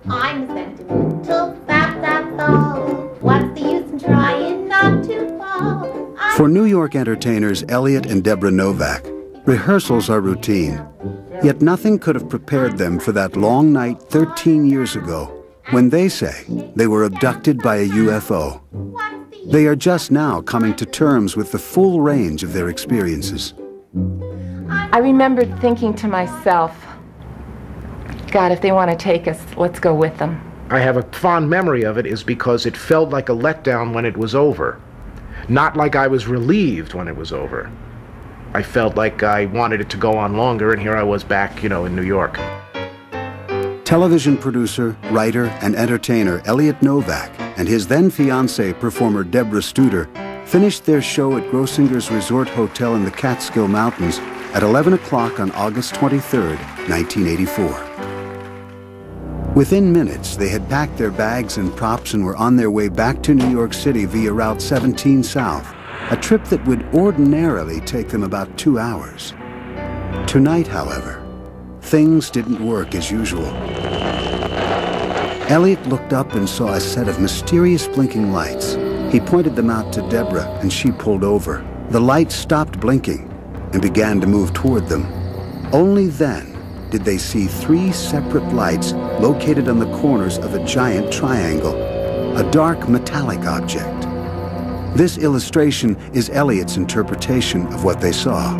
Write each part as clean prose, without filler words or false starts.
I'm a sentimental sap, that's all. What's the use in trying not to fall? For New York entertainers Elliot and Deborah Novak, rehearsals are routine. Yet nothing could have prepared them for that long night 13 years ago, when they say they were abducted by a UFO. They are just now coming to terms with the full range of their experiences. I remember thinking to myself, God, if they want to take us, let's go with them. I have a fond memory of it is because it felt like a letdown when it was over. Not like I was relieved when it was over. I felt like I wanted it to go on longer, and here I was back, in New York. Television producer, writer, and entertainer Elliot Novak and his then-fiancée performer Deborah Studer finished their show at Grossinger's Resort Hotel in the Catskill Mountains at 11 o'clock on August 23, 1984. Within minutes, they had packed their bags and props and were on their way back to New York City via Route 17 South, a trip that would ordinarily take them about 2 hours. Tonight, however, things didn't work as usual. Elliot looked up and saw a set of mysterious blinking lights. He pointed them out to Deborah, and she pulled over. The lights stopped blinking and began to move toward them. Only then did they see 3 separate lights located on the corners of a giant triangle, a dark metallic object. This illustration is Elliot's interpretation of what they saw.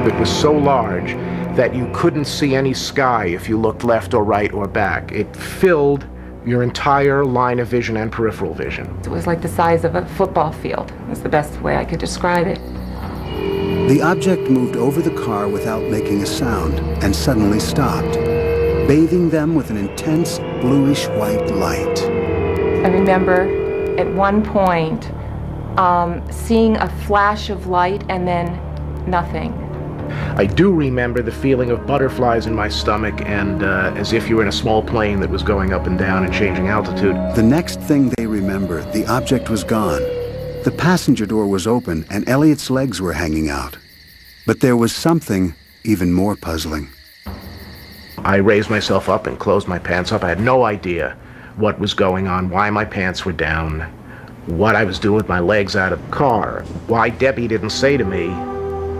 It was so large that you couldn't see any sky if you looked left or right or back. It filled your entire line of vision and peripheral vision. It was like the size of a football field. That's the best way I could describe it. The object moved over the car without making a sound and suddenly stopped, bathing them with an intense bluish-white light. I remember at one point seeing a flash of light and then nothing. I do remember the feeling of butterflies in my stomach and as if you were in a small plane that was going up and down and changing altitude. The next thing they remember, the object was gone. The passenger door was open and Elliot's legs were hanging out. But there was something even more puzzling. I raised myself up and closed my pants up. I had no idea what was going on, why my pants were down, what I was doing with my legs out of the car, why Debbie didn't say to me,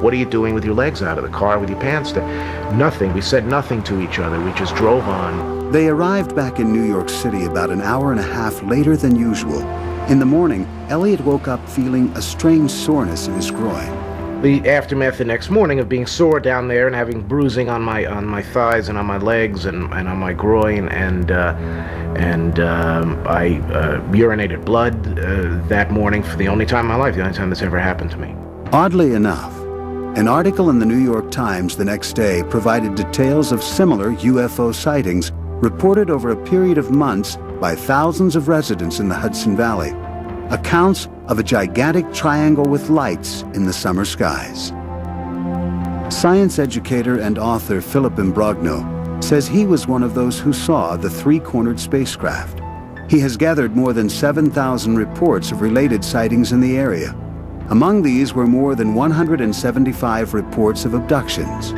"What are you doing with your legs out of the car with your pants down?" Nothing. We said nothing to each other. We just drove on. They arrived back in New York City about an hour and a half later than usual. In the morning, Elliot woke up feeling a strange soreness in his groin. The aftermath the next morning of being sore down there and having bruising on my thighs and on my legs and on my groin, and I urinated blood that morning for the only time in my life, the only time this ever happened to me. Oddly enough, an article in the New York Times the next day provided details of similar UFO sightings reported over a period of months by thousands of residents in the Hudson Valley. Accounts of a gigantic triangle with lights in the summer skies. Science educator and author Philip Imbrogno says he was one of those who saw the 3-cornered spacecraft. He has gathered more than 7,000 reports of related sightings in the area. Among these were more than 175 reports of abductions.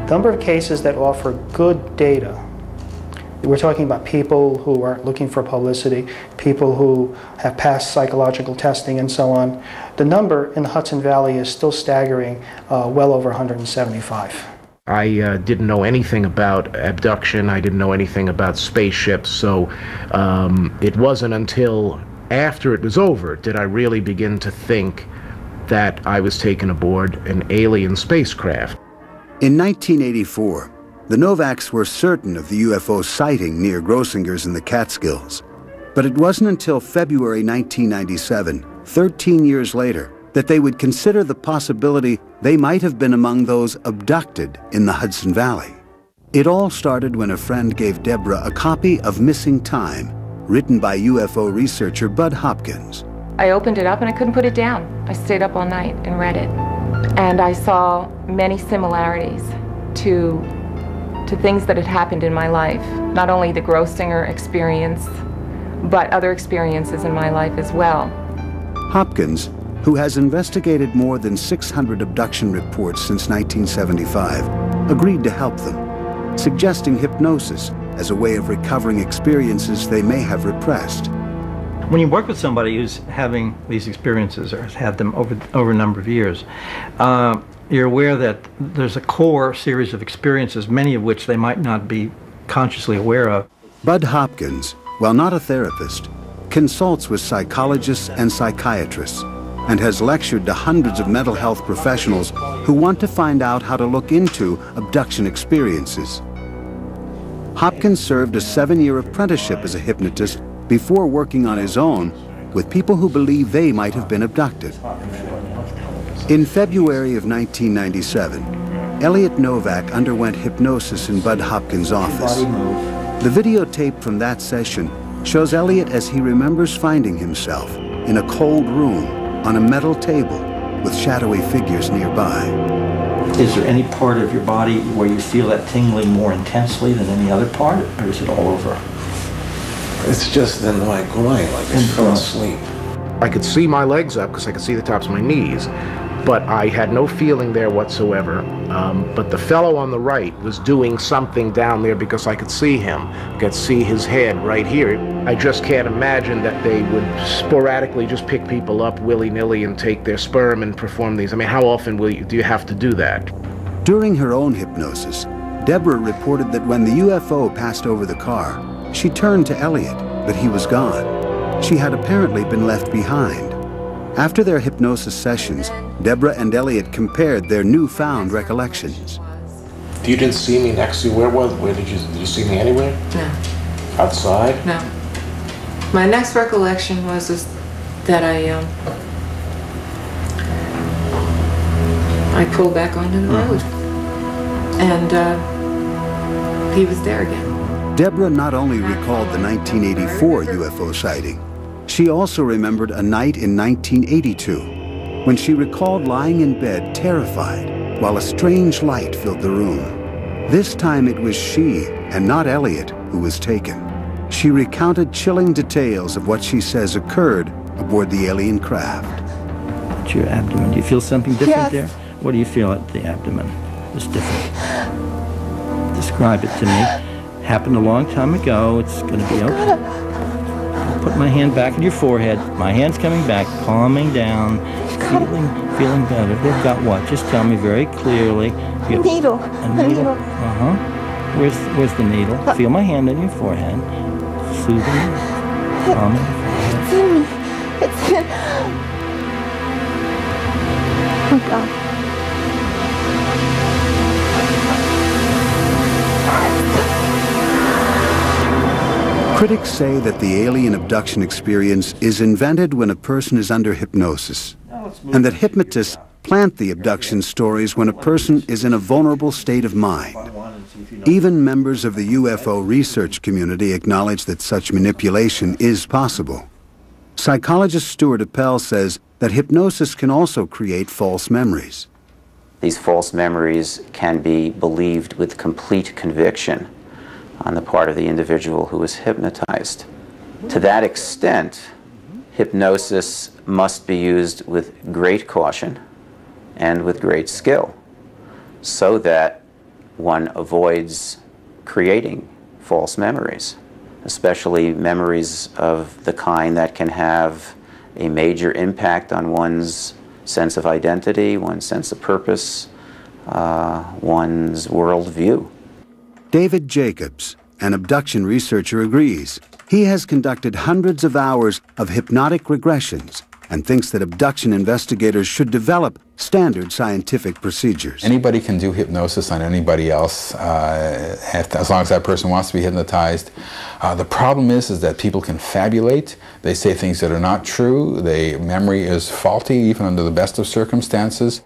Number of cases that offer good data. We're talking about people who are looking for publicity, people who have passed psychological testing and so on. The number in the Hudson Valley is still staggering, well over 175. I didn't know anything about abduction. I didn't know anything about spaceships, so it wasn't until after it was over did I really begin to think that I was taken aboard an alien spacecraft. In 1984, the Novaks were certain of the UFO sighting near Grossinger's in the Catskills. But it wasn't until February 1997, 13 years later, that they would consider the possibility they might have been among those abducted in the Hudson Valley. It all started when a friend gave Deborah a copy of Missing Time, written by UFO researcher Bud Hopkins. I opened it up and I couldn't put it down. I stayed up all night and read it. And I saw many similarities to things that had happened in my life. Not only the Grossinger experience, but other experiences in my life as well. Hopkins, who has investigated more than 600 abduction reports since 1975, agreed to help them, suggesting hypnosis as a way of recovering experiences they may have repressed. When you work with somebody who's having these experiences or has had them over a number of years, you're aware that there's a core series of experiences, many of which they might not be consciously aware of. Bud Hopkins, while not a therapist, consults with psychologists and psychiatrists and has lectured to hundreds of mental health professionals who want to find out how to look into abduction experiences. Hopkins served a 7-year apprenticeship as a hypnotist before working on his own with people who believe they might have been abducted. In February of 1997, Elliot Novak underwent hypnosis in Bud Hopkins' office. The videotape from that session shows Elliot as he remembers finding himself in a cold room on a metal table with shadowy figures nearby. Is there any part of your body where you feel that tingling more intensely than any other part, or is it all over? It's just in my groin, like I fell asleep. I could see my legs up because I could see the tops of my knees, but I had no feeling there whatsoever. But the fellow on the right was doing something down there because I could see him. I could see his head right here. I just can't imagine that they would sporadically just pick people up willy-nilly and take their sperm and perform these. I mean, how often do you have to do that? During her own hypnosis, Deborah reported that when the UFO passed over the car, she turned to Elliot, but he was gone. She had apparently been left behind. After their hypnosis sessions, Deborah and Elliot compared their newfound recollections. You didn't see me next to you? Where did you see me anywhere? No. Outside? No. My next recollection was that I pulled back onto the road, and he was there again. Deborah not only recalled the 1984 UFO sighting, she also remembered a night in 1982 when she recalled lying in bed terrified while a strange light filled the room. This time it was she and not Elliot who was taken. She recounted chilling details of what she says occurred aboard the alien craft. At your abdomen, do you feel something different Yes. there? What do you feel at the abdomen? It's different. Describe it to me. Happened a long time ago. It's going to be okay. I'll put my hand back on your forehead. My hand's coming back, calming down, feeling better. They've got what? Just tell me very clearly. A needle. A needle? Uh-huh. Where's the needle? Feel my hand on your forehead. Soothing, calming. It's in me. It's in... Oh, God. Critics say that the alien abduction experience is invented when a person is under hypnosis, and that hypnotists plant the abduction stories when a person is in a vulnerable state of mind. Even members of the UFO research community acknowledge that such manipulation is possible. Psychologist Stuart Appel says that hypnosis can also create false memories. These false memories can be believed with complete conviction on the part of the individual who is hypnotized. To that extent, hypnosis must be used with great caution and with great skill so that one avoids creating false memories, especially memories of the kind that can have a major impact on one's sense of identity, one's sense of purpose, one's worldview. David Jacobs, an abduction researcher, agrees. He has conducted hundreds of hours of hypnotic regressions and thinks that abduction investigators should develop standard scientific procedures. Anybody can do hypnosis on anybody else as long as that person wants to be hypnotized. The problem is that people can fabulate. They say things that are not true. Memory is faulty even under the best of circumstances.